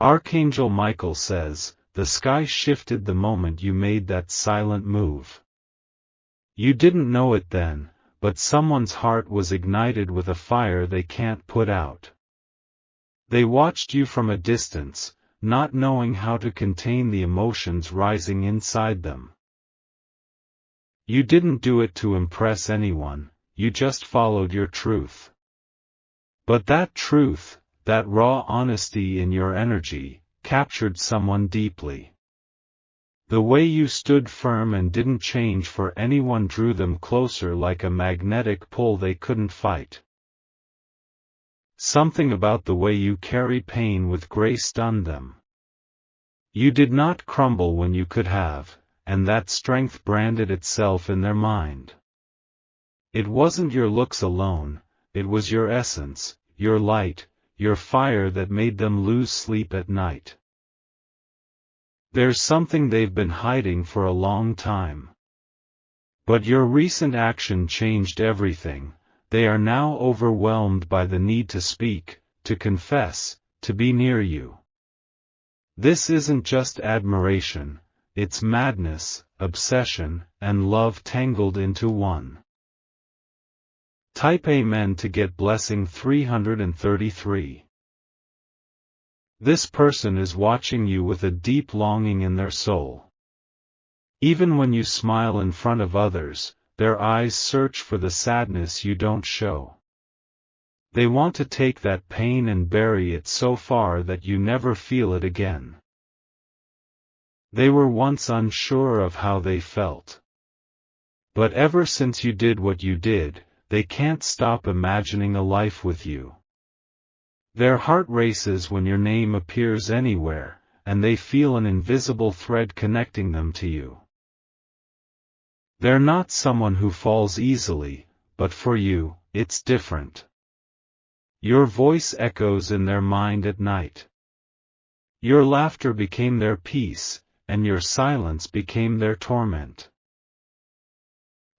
Archangel Michael says, the sky shifted the moment you made that silent move. You didn't know it then, but someone's heart was ignited with a fire they can't put out. They watched you from a distance, not knowing how to contain the emotions rising inside them. You didn't do it to impress anyone, you just followed your truth. But that truth, that raw honesty in your energy, captured someone deeply. The way you stood firm and didn't change for anyone drew them closer like a magnetic pull they couldn't fight. Something about the way you carry pain with grace stunned them. You did not crumble when you could have, and that strength branded itself in their mind. It wasn't your looks alone, it was your essence, your light, your fire that made them lose sleep at night. There's something they've been hiding for a long time. But your recent action changed everything. They are now overwhelmed by the need to speak, to confess, to be near you. This isn't just admiration, it's madness, obsession, and love tangled into one. Type Amen to get blessing 333. This person is watching you with a deep longing in their soul. Even when you smile in front of others, their eyes search for the sadness you don't show. They want to take that pain and bury it so far that you never feel it again. They were once unsure of how they felt. But ever since you did what you did, they can't stop imagining a life with you. Their heart races when your name appears anywhere, and they feel an invisible thread connecting them to you. They're not someone who falls easily, but for you, it's different. Your voice echoes in their mind at night. Your laughter became their peace, and your silence became their torment.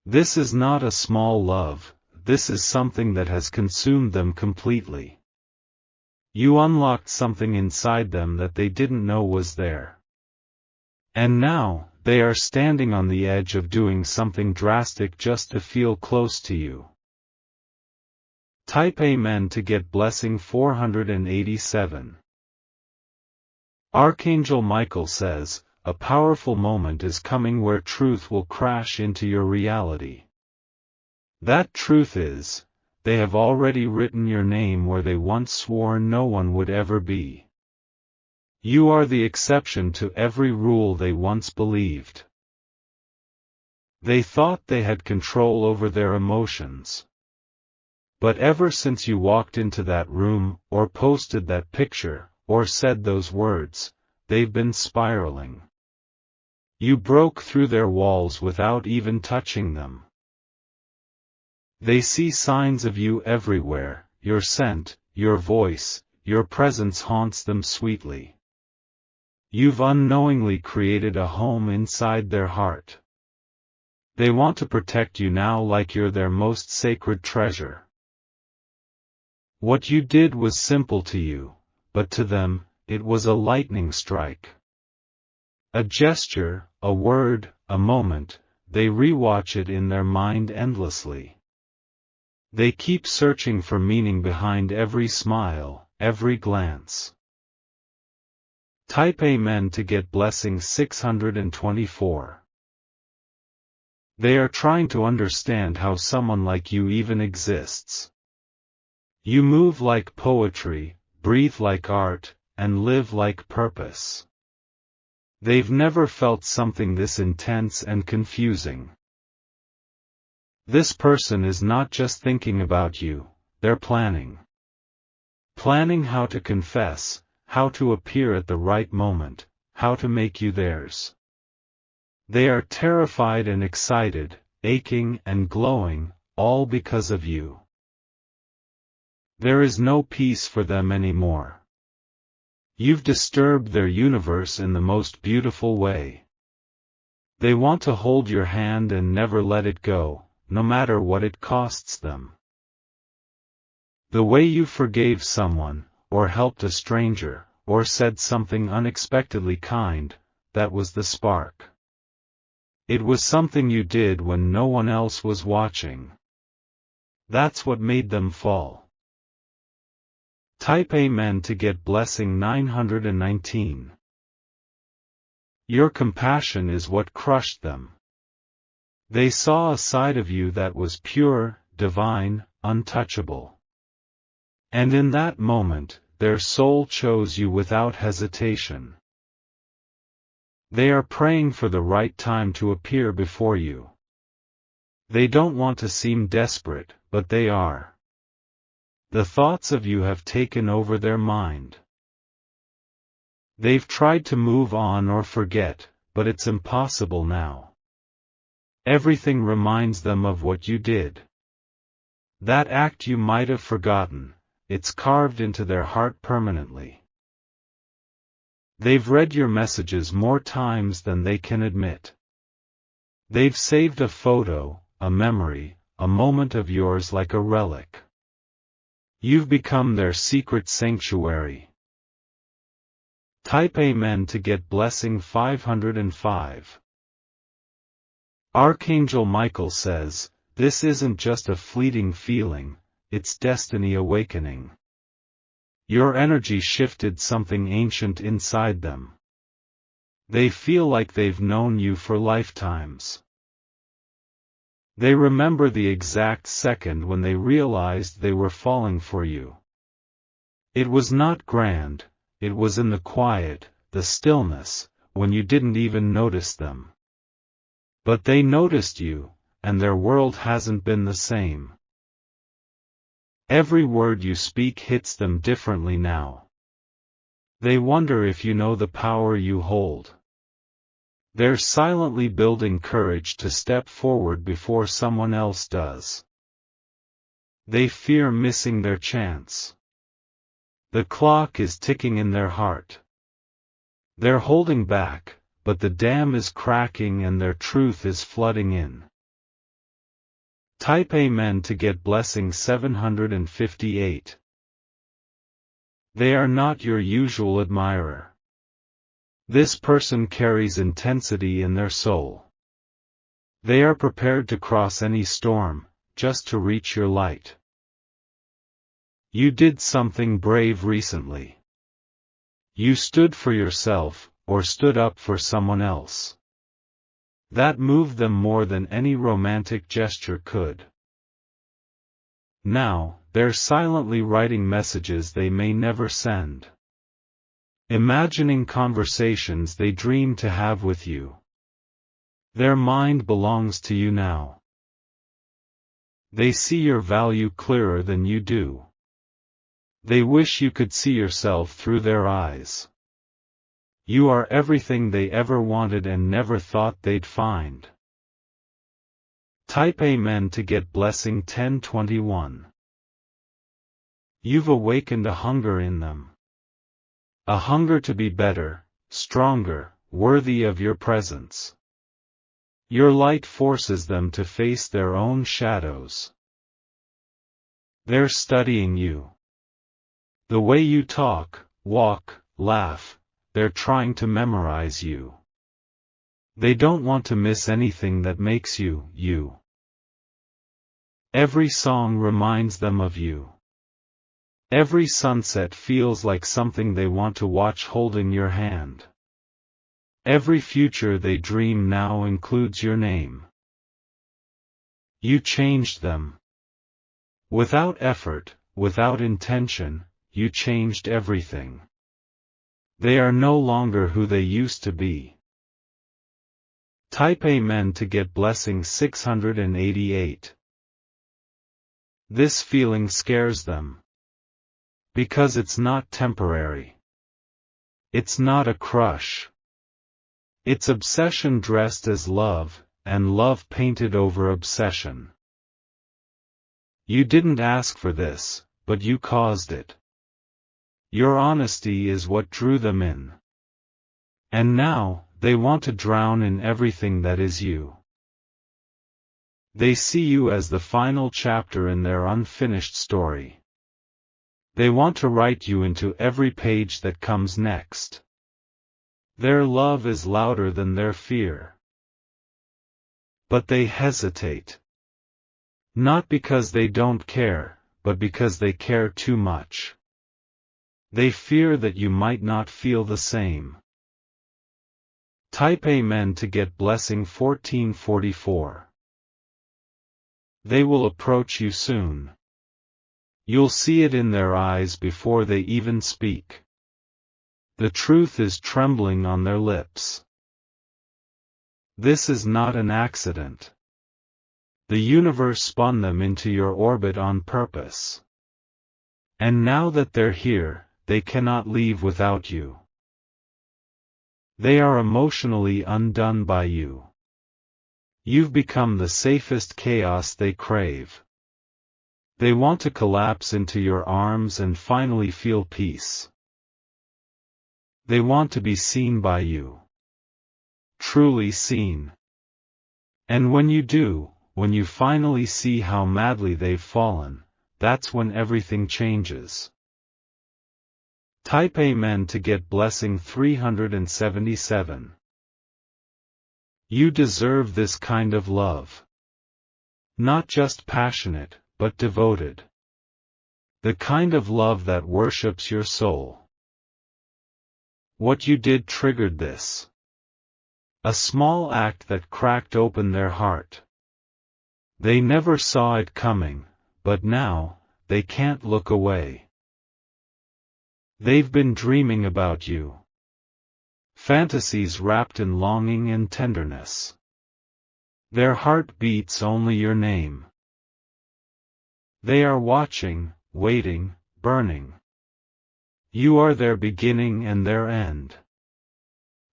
This is not a small love, this is something that has consumed them completely. You unlocked something inside them that they didn't know was there. And now, they are standing on the edge of doing something drastic just to feel close to you. Type Amen to get blessing 487. Archangel Michael says, a powerful moment is coming where truth will crash into your reality. That truth is, they have already written your name where they once swore no one would ever be. You are the exception to every rule they once believed. They thought they had control over their emotions. But ever since you walked into that room, or posted that picture, or said those words, they've been spiraling. You broke through their walls without even touching them. They see signs of you everywhere, your scent, your voice, your presence haunts them sweetly. You've unknowingly created a home inside their heart. They want to protect you now like you're their most sacred treasure. What you did was simple to you, but to them, it was a lightning strike. A gesture, a word, a moment, they rewatch it in their mind endlessly. They keep searching for meaning behind every smile, every glance. Type Amen to get blessing 624. They are trying to understand how someone like you even exists. You move like poetry, breathe like art, and live like purpose. They've never felt something this intense and confusing. This person is not just thinking about you, they're planning. Planning how to confess, how to appear at the right moment, how to make you theirs. They are terrified and excited, aching and glowing, all because of you. There is no peace for them anymore. You've disturbed their universe in the most beautiful way. They want to hold your hand and never let it go, no matter what it costs them. The way you forgave someone, or helped a stranger, or said something unexpectedly kind. That was the spark. It was something you did when no one else was watching. That's what made them fall. Type Amen to get blessing 919. Your compassion is what crushed them. They saw a side of you that was pure, divine, untouchable. And in that moment, their soul chose you without hesitation. They are praying for the right time to appear before you. They don't want to seem desperate, but they are. The thoughts of you have taken over their mind. They've tried to move on or forget, but it's impossible now. Everything reminds them of what you did. That act you might have forgotten, it's carved into their heart permanently. They've read your messages more times than they can admit. They've saved a photo, a memory, a moment of yours like a relic. You've become their secret sanctuary. Type Amen to get blessing 505. Archangel Michael says, this isn't just a fleeting feeling, it's destiny awakening. Your energy shifted something ancient inside them. They feel like they've known you for lifetimes. They remember the exact second when they realized they were falling for you. It was not grand, it was in the quiet, the stillness, when you didn't even notice them. But they noticed you, and their world hasn't been the same. Every word you speak hits them differently now. They wonder if you know the power you hold. They're silently building courage to step forward before someone else does. They fear missing their chance. The clock is ticking in their heart. They're holding back, but the dam is cracking and their truth is flooding in. Type Amen to get blessing 758. They are not your usual admirer. This person carries intensity in their soul. They are prepared to cross any storm, just to reach your light. You did something brave recently. You stood for yourself, or stood up for someone else. That moved them more than any romantic gesture could. Now, they're silently writing messages they may never send. Imagining conversations they dream to have with you. Their mind belongs to you now. They see your value clearer than you do. They wish you could see yourself through their eyes. You are everything they ever wanted and never thought they'd find. Type Amen to get blessing 1021. You've awakened a hunger in them. A hunger to be better, stronger, worthy of your presence. Your light forces them to face their own shadows. They're studying you. The way you talk, walk, laugh, they're trying to memorize you. They don't want to miss anything that makes you, you. Every song reminds them of you. Every sunset feels like something they want to watch holding your hand. Every future they dream now includes your name. You changed them. Without effort, without intention, you changed everything. They are no longer who they used to be. Type Amen to get blessing 688. This feeling scares them. Because it's not temporary. It's not a crush. It's obsession dressed as love, and love painted over obsession. You didn't ask for this, but you caused it. Your honesty is what drew them in. And now, they want to drown in everything that is you. They see you as the final chapter in their unfinished story. They want to write you into every page that comes next. Their love is louder than their fear. But they hesitate. Not because they don't care, but because they care too much. They fear that you might not feel the same. Type Amen to get blessing 1444. They will approach you soon. You'll see it in their eyes before they even speak. The truth is trembling on their lips. This is not an accident. The universe spun them into your orbit on purpose. And now that they're here, they cannot leave without you. They are emotionally undone by you. You've become the safest chaos they crave. They want to collapse into your arms and finally feel peace. They want to be seen by you. Truly seen. And when you do, when you finally see how madly they've fallen, that's when everything changes. Type Amen to get blessing 377. You deserve this kind of love. Not just passionate, but devoted. The kind of love that worships your soul. What you did triggered this. A small act that cracked open their heart. They never saw it coming, but now, they can't look away. They've been dreaming about you. Fantasies wrapped in longing and tenderness. Their heart beats only your name. They are watching, waiting, burning. You are their beginning and their end.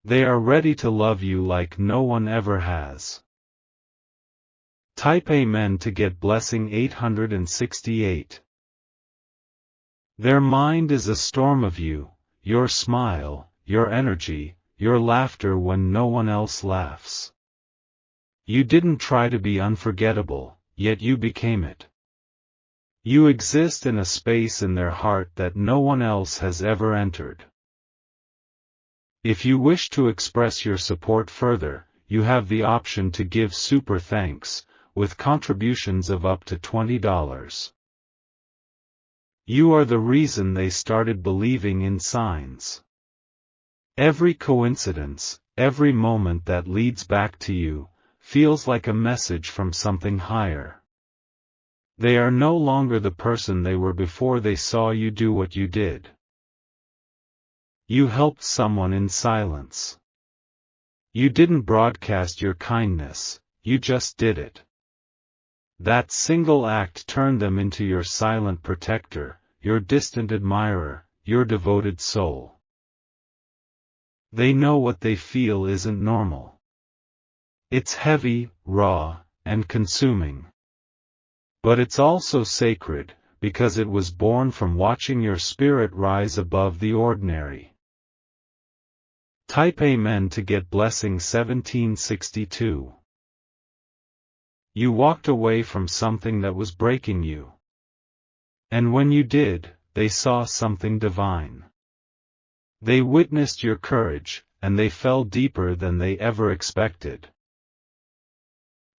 They are ready to love you like no one ever has. Type Amen to get blessing 868. Their mind is a storm of you, your smile, your energy, your laughter when no one else laughs. You didn't try to be unforgettable, yet you became it. You exist in a space in their heart that no one else has ever entered. If you wish to express your support further, you have the option to give super thanks, with contributions of up to $20. You are the reason they started believing in signs. Every coincidence, every moment that leads back to you, feels like a message from something higher. They are no longer the person they were before they saw you do what you did. You helped someone in silence. You didn't broadcast your kindness, you just did it. That single act turned them into your silent protector, your distant admirer, your devoted soul. They know what they feel isn't normal. It's heavy, raw, and consuming. But it's also sacred, because it was born from watching your spirit rise above the ordinary. Type Amen to get blessing 1762. You walked away from something that was breaking you. And when you did, they saw something divine. They witnessed your courage, and they fell deeper than they ever expected.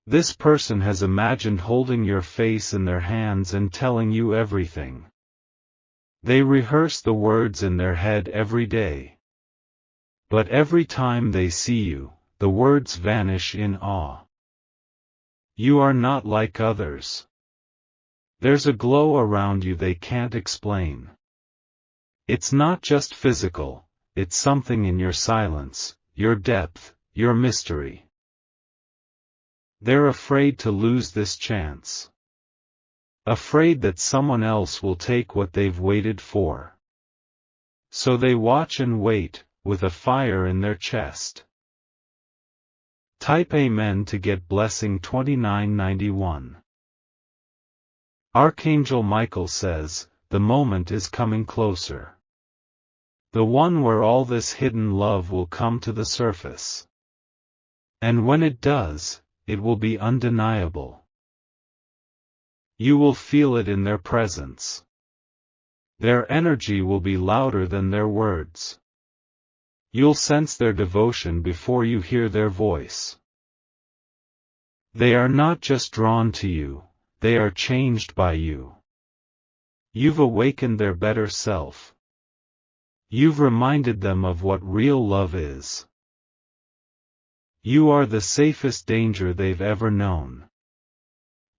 This person has imagined holding your face in their hands and telling you everything. They rehearse the words in their head every day. But every time they see you, the words vanish in awe. You are not like others. There's a glow around you they can't explain. It's not just physical, it's something in your silence, your depth, your mystery. They're afraid to lose this chance. Afraid that someone else will take what they've waited for. So they watch and wait, with a fire in their chest. Type Amen to get blessing 2991. Archangel Michael says, the moment is coming closer. The one where all this hidden love will come to the surface. And when it does, it will be undeniable. You will feel it in their presence. Their energy will be louder than their words. You'll sense their devotion before you hear their voice. They are not just drawn to you, they are changed by you. You've awakened their better self. You've reminded them of what real love is. You are the safest danger they've ever known.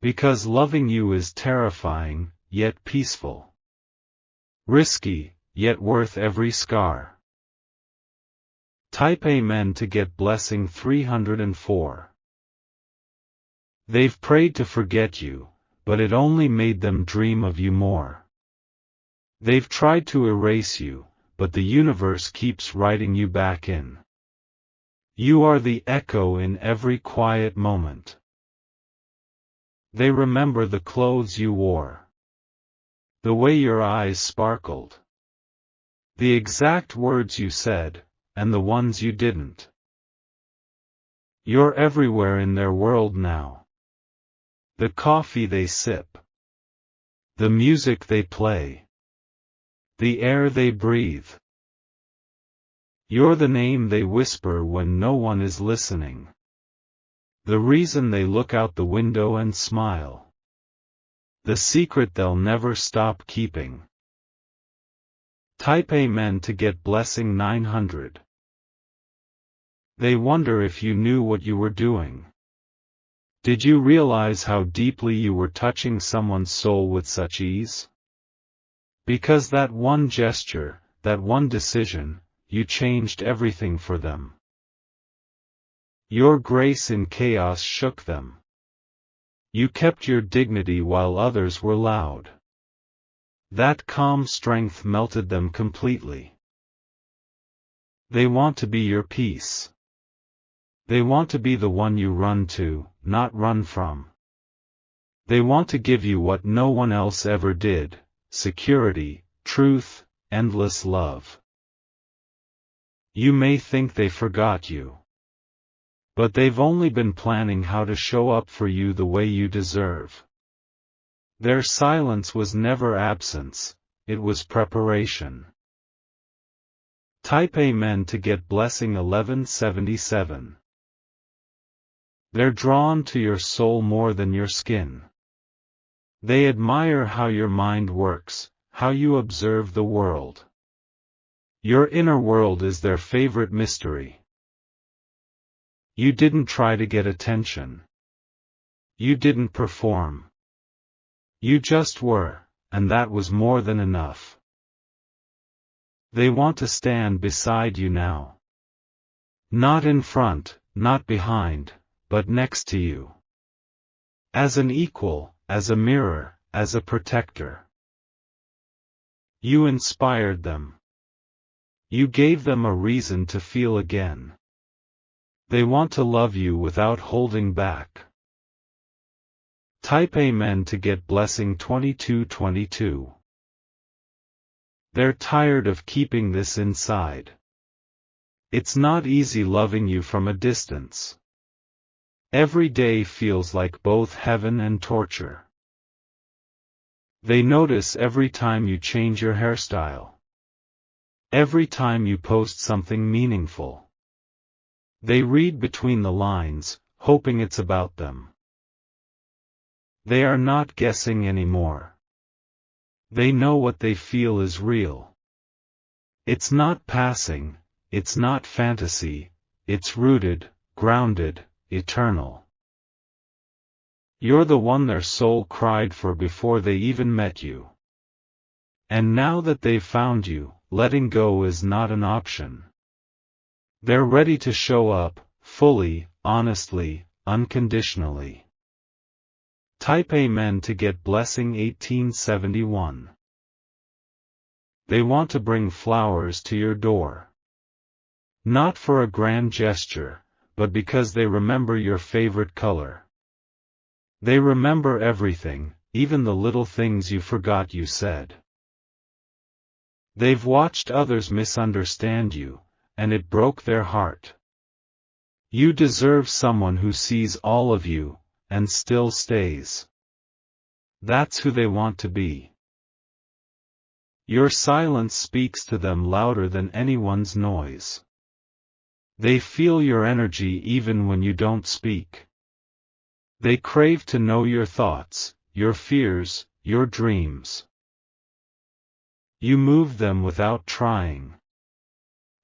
Because loving you is terrifying, yet peaceful. Risky, yet worth every scar. Type Amen to get blessing 304. They've prayed to forget you, but it only made them dream of you more. They've tried to erase you, but the universe keeps writing you back in. You are the echo in every quiet moment. They remember the clothes you wore. The way your eyes sparkled. The exact words you said, and the ones you didn't. You're everywhere in their world now. The coffee they sip. The music they play. The air they breathe. You're the name they whisper when no one is listening. The reason they look out the window and smile. The secret they'll never stop keeping. Type Amen to get blessing 900. They wonder if you knew what you were doing. Did you realize how deeply you were touching someone's soul with such ease? Because that one gesture, that one decision, you changed everything for them. Your grace in chaos shook them. You kept your dignity while others were loud. That calm strength melted them completely. They want to be your peace. They want to be the one you run to, not run from. They want to give you what no one else ever did: security, truth, endless love. You may think they forgot you. But they've only been planning how to show up for you the way you deserve. Their silence was never absence, it was preparation. Type Amen to get blessing 1177. They're drawn to your soul more than your skin. They admire how your mind works, how you observe the world. Your inner world is their favorite mystery. You didn't try to get attention. You didn't perform. You just were, and that was more than enough. They want to stand beside you now. Not in front, not behind, but next to you. As an equal, as a mirror, as a protector. You inspired them. You gave them a reason to feel again. They want to love you without holding back. Type Amen to get blessing 2222. They're tired of keeping this inside. It's not easy loving you from a distance. Every day feels like both heaven and torture. They notice every time you change your hairstyle. Every time you post something meaningful. They read between the lines, hoping it's about them. They are not guessing anymore. They know what they feel is real. It's not passing, it's not fantasy, it's rooted, grounded, eternal. You're the one their soul cried for before they even met you. And now that they've found you, letting go is not an option. They're ready to show up, fully, honestly, unconditionally. Type Amen to get blessing 1871. They want to bring flowers to your door. Not for a grand gesture, but because they remember your favorite color. They remember everything, even the little things you forgot you said. They've watched others misunderstand you, and it broke their heart. You deserve someone who sees all of you, and still stays. That's who they want to be. Your silence speaks to them louder than anyone's noise. They feel your energy even when you don't speak. They crave to know your thoughts, your fears, your dreams. You moved them without trying.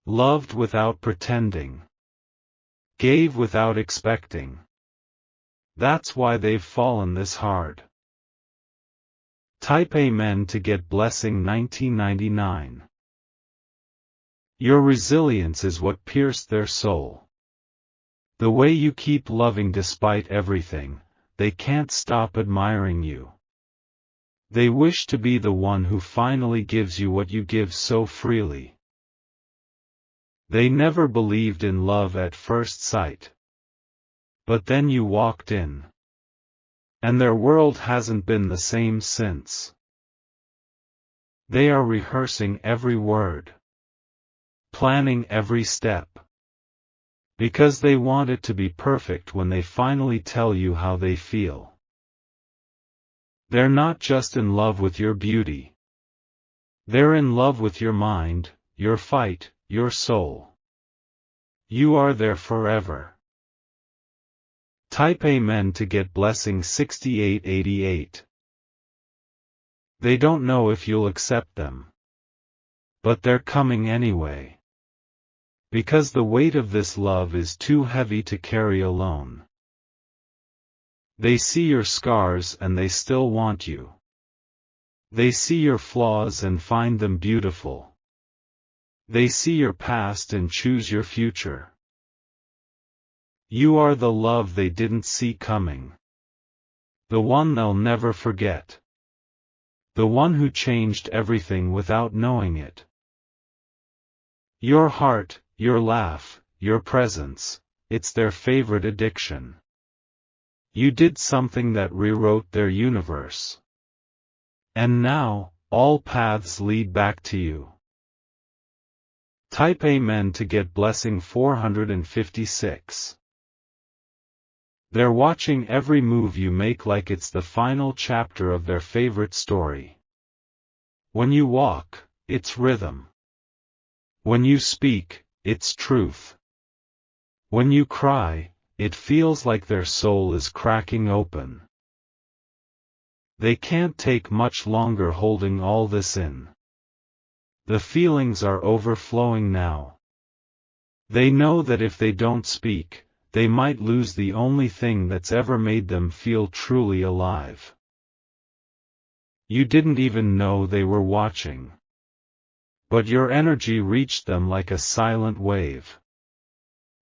Loved without pretending. Gave without expecting. That's why they've fallen this hard. Type Amen to get blessing 1999. Your resilience is what pierced their soul. The way you keep loving despite everything, they can't stop admiring you. They wish to be the one who finally gives you what you give so freely. They never believed in love at first sight. But then you walked in. And their world hasn't been the same since. They are rehearsing every word. Planning every step. Because they want it to be perfect when they finally tell you how they feel. They're not just in love with your beauty. They're in love with your mind, your fight, your soul. You are there forever. Type Amen to get blessing 6888. They don't know if you'll accept them. But they're coming anyway. Because the weight of this love is too heavy to carry alone. They see your scars and they still want you. They see your flaws and find them beautiful. They see your past and choose your future. You are the love they didn't see coming. The one they'll never forget. The one who changed everything without knowing it. Your heart, your laugh, your presence, it's their favorite addiction. You did something that rewrote their universe. And now, all paths lead back to you. Type Amen to get blessing 456. They're watching every move you make like it's the final chapter of their favorite story. When you walk, it's rhythm. When you speak, it's truth. When you cry, it feels like their soul is cracking open. They can't take much longer holding all this in. The feelings are overflowing now. They know that if they don't speak, they might lose the only thing that's ever made them feel truly alive. You didn't even know they were watching. But your energy reached them like a silent wave.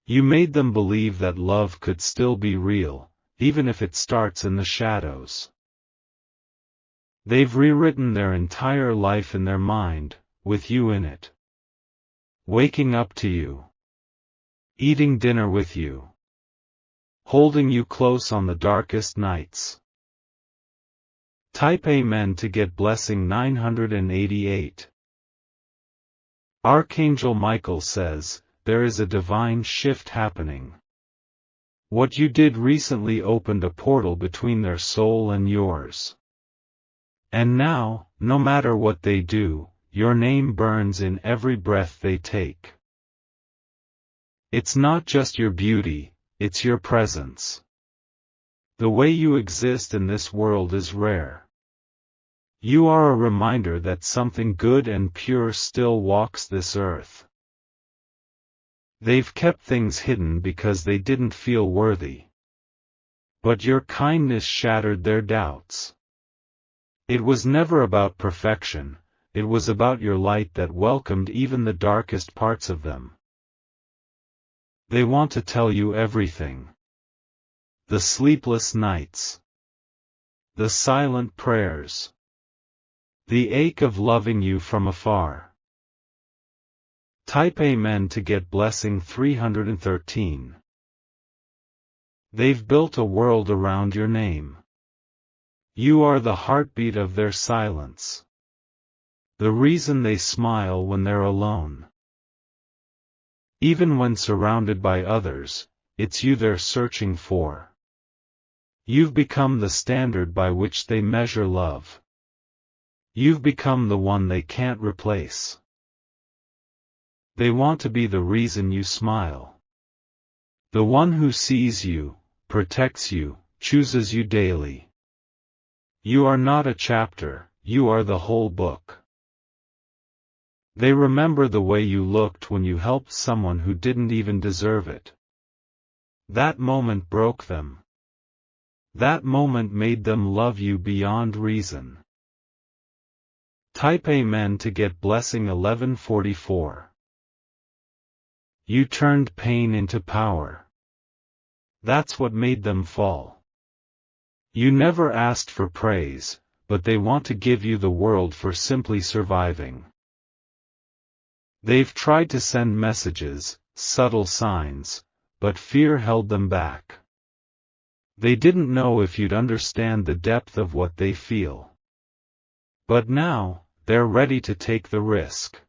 You made them believe that love could still be real, even if it starts in the shadows. They've rewritten their entire life in their mind, with you in it. Waking up to you. Eating dinner with you. Holding you close on the darkest nights. Type Amen to get blessing 988. Archangel Michael says, there is a divine shift happening. What you did recently opened a portal between their soul and yours. And now, no matter what they do, your name burns in every breath they take. It's not just your beauty, it's your presence. The way you exist in this world is rare. You are a reminder that something good and pure still walks this earth. They've kept things hidden because they didn't feel worthy. But your kindness shattered their doubts. It was never about perfection, it was about your light that welcomed even the darkest parts of them. They want to tell you everything. The sleepless nights. The silent prayers. The ache of loving you from afar. Type Amen to get blessing 313. They've built a world around your name. You are the heartbeat of their silence. The reason they smile when they're alone. Even when surrounded by others, it's you they're searching for. You've become the standard by which they measure love. You've become the one they can't replace. They want to be the reason you smile. The one who sees you, protects you, chooses you daily. You are not a chapter, you are the whole book. They remember the way you looked when you helped someone who didn't even deserve it. That moment broke them. That moment made them love you beyond reason. Type Amen to get blessing 1144. You turned pain into power. That's what made them fall. You never asked for praise, but they want to give you the world for simply surviving. They've tried to send messages, subtle signs, but fear held them back. They didn't know if you'd understand the depth of what they feel. But now, they're ready to take the risk.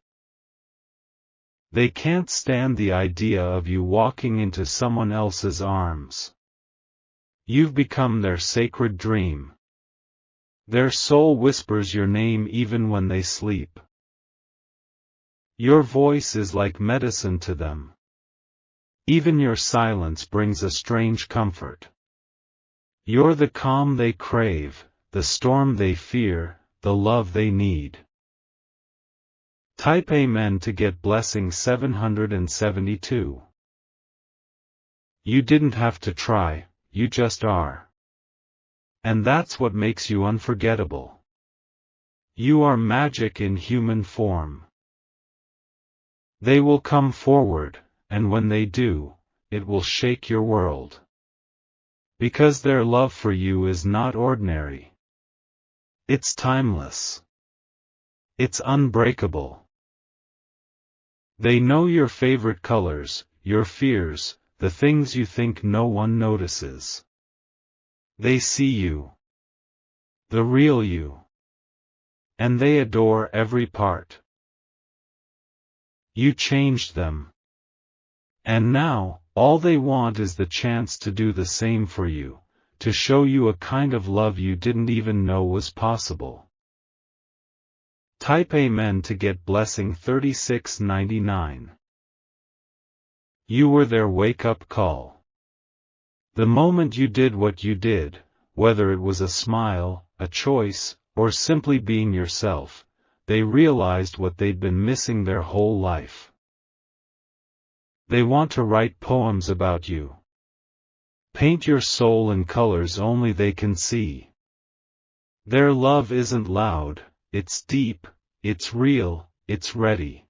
They can't stand the idea of you walking into someone else's arms. You've become their sacred dream. Their soul whispers your name even when they sleep. Your voice is like medicine to them. Even your silence brings a strange comfort. You're the calm they crave, the storm they fear, the love they need. Type Amen to get blessing 772. You didn't have to try, you just are. And that's what makes you unforgettable. You are magic in human form. They will come forward, and when they do, it will shake your world. Because their love for you is not ordinary. It's timeless. It's unbreakable. They know your favorite colors, your fears, the things you think no one notices. They see you. The real you. And they adore every part. You changed them. And now, all they want is the chance to do the same for you, to show you a kind of love you didn't even know was possible. Type Amen to get blessing 3699. You were their wake-up call. The moment you did what you did, whether it was a smile, a choice, or simply being yourself, they realized what they'd been missing their whole life. They want to write poems about you. Paint your soul in colors only they can see. Their love isn't loud, it's deep, it's real, it's ready.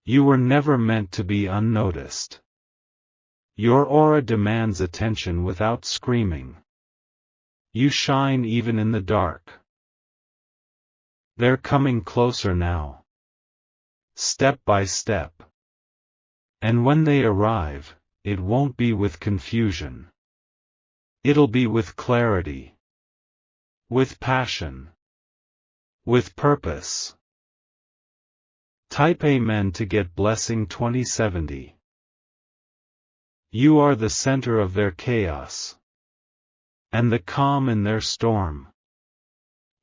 You were never meant to be unnoticed. Your aura demands attention without screaming. You shine even in the dark. They're coming closer now. Step by step. And when they arrive, it won't be with confusion. It'll be with clarity. With passion. With purpose. Type Amen to get blessing 2070. You are the center of their chaos. And the calm in their storm.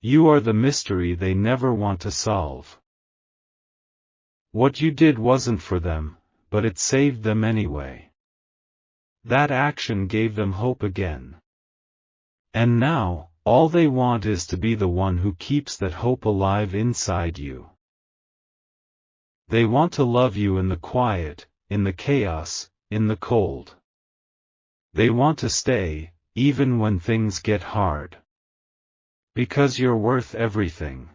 You are the mystery they never want to solve. What you did wasn't for them, but it saved them anyway. That action gave them hope again. And now, all they want is to be the one who keeps that hope alive inside you. They want to love you in the quiet, in the chaos, in the cold. They want to stay, even when things get hard. Because you're worth everything.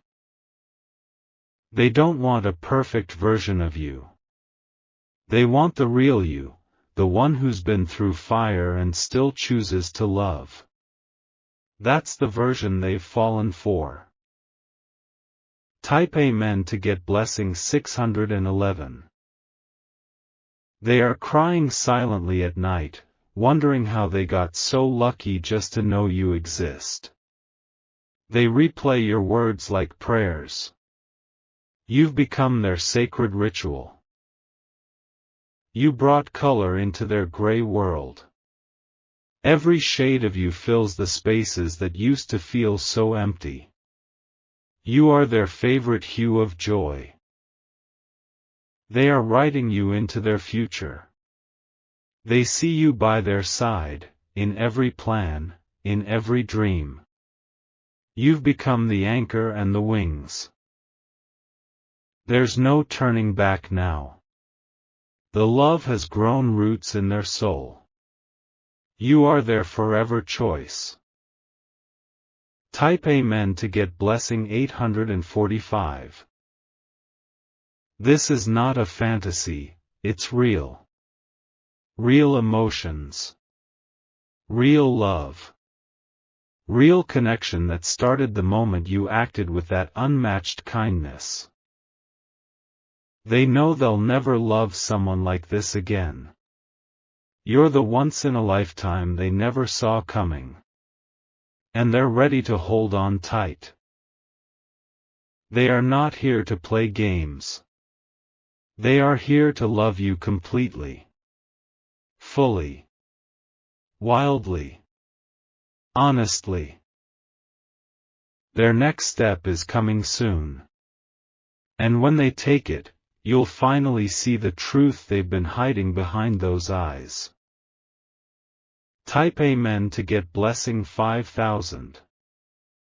They don't want a perfect version of you. They want the real you, the one who's been through fire and still chooses to love. That's the version they've fallen for. Type Amen to get blessing 611. They are crying silently at night, wondering how they got so lucky just to know you exist. They replay your words like prayers. You've become their sacred ritual. You brought color into their gray world. Every shade of you fills the spaces that used to feel so empty. You are their favorite hue of joy. They are writing you into their future. They see you by their side, in every plan, in every dream. You've become the anchor and the wings. There's no turning back now. The love has grown roots in their soul. You are their forever choice. Type Amen to get blessing 845. This is not a fantasy, it's real. Real emotions. Real love. Real connection that started the moment you acted with that unmatched kindness. They know they'll never love someone like this again. You're the once-in-a-lifetime they never saw coming. And they're ready to hold on tight. They are not here to play games. They are here to love you completely. Fully. Wildly. Honestly. Their next step is coming soon. And when they take it, you'll finally see the truth they've been hiding behind those eyes. Type Amen to get blessing 5000.